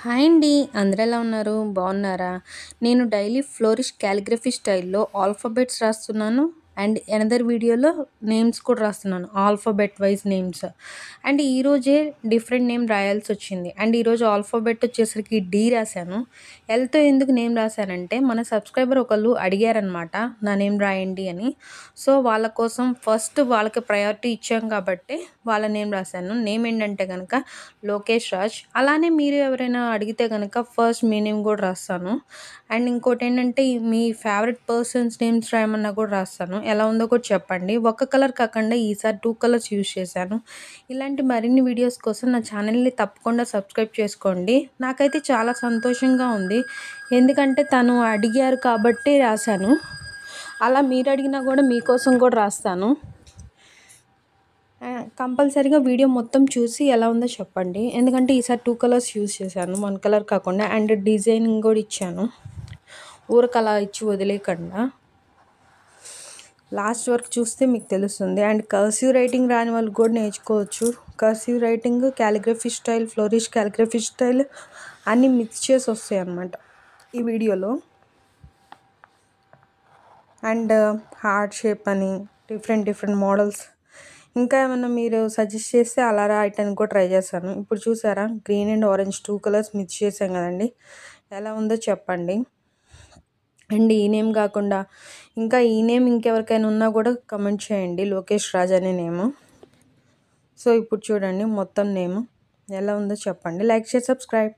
Hi అండి. అందరూ ఎలా ఉన్నారు? బాగున్నారా? నేను డైలీ ఫ్లోరిష్ కాలిగ్రఫీ స్టైల్‌లో ఆల్ఫాబెట్స్ రాస్తున్నాను. అండ్ ఎనదర్ వీడియోలో నేమ్స్ కూడా రాస్తున్నాను. Alphabet wise names. అండ్ ఈరోజే డిఫరెంట్ నేమ్ రాయాల్సొచ్చింది. అండ్ ఈరోజు ఆల్ఫాబెట్ వచ్చేసరికి డి రాశాను. ఎల్‌తో ఎందుకు నేమ్ రాశానంటే మన సబ్స్క్రైబర్ ఒకళ్ళు అడిగారనమాట నా నేమ్ రాయండి అని. సో వాళ్ళ కోసం ఫస్ట్ వాళ్ళకి ప్రయారిటీ ఇచ్చాం కాబట్టి వాళ్ళ నేమ్ రాశాను. నేమ్ ఏంటంటే గనక లోకేష్ రాజ్. అలానే మీరు ఎవరైనా అడిగితే గనక ఫస్ట్ మీ నేమ్ కూడా రాస్తాను. అండ్ ఇంకోటేంటంటే మీ ఫేవరెట్ పర్సన్స్ నేమ్స్ రాయమన్నా కూడా రాస్తాను. ఎలా ఉందో కూడా చెప్పండి. ఒక కలర్ కాకుండా ఈసారి 2 కలర్స్ యూజ్ చేశాను. ఇలాంటి మరిన్ని వీడియోస్ కోసం నా ఛానల్‌ని తప్పకుండా సబ్స్క్రైబ్ చేసుకోండి. నాకైతే చాలా సంతోషంగా ఉంది. ఎందుకంటే తను అడిగారు కాబట్టి రాశాను. అలా మీరు అడిగినా కూడా మీకోసం కూడా రాస్తాను. కంపల్సరీగా వీడియో మొత్తం చూసి ఎలా ఉందో చెప్పండి. ఎందుకంటే ఈసారి 2 కలర్స్ యూజ్ చేశాను. 1 కలర్ కాకుండా. అండ్ డిజైనింగ్ కూడా ఇచ్చాను. ఊరికలా ఇచ్చి వదిలేయకుండా లాస్ట్ వరకు చూస్తే మీకు తెలుస్తుంది. అండ్ కర్సివ్ రైటింగ్ రాని వాళ్ళు కూడా నేర్చుకోవచ్చు. Cursive writing, calligraphy style, flourish calligraphy style అన్నీ మిక్స్ చేసి వస్తాయి అన్నమాట ఈ వీడియోలో. అండ్ హార్ట్ షేప్ అని డిఫరెంట్ మోడల్స్ ఇంకా ఏమన్నా మీరు సజెస్ట్ చేస్తే అలా రాయటానికి కూడా ట్రై చేస్తాను. ఇప్పుడు చూసారా green and orange 2 colours mix చేసాం కదండి. ఎలా ఉందో చెప్పండి. అండ్ ఈ నేమ్ కాకుండా ఇంకా ఈ నేమ్ ఇంకెవరికైనా ఉన్నా కూడా కమెంట్ చేయండి. లోకేష్ రాజ్ అనే నేము. సో ఇప్పుడు చూడండి మొత్తం నేము ఎలా ఉందో చెప్పండి. Like share subscribe.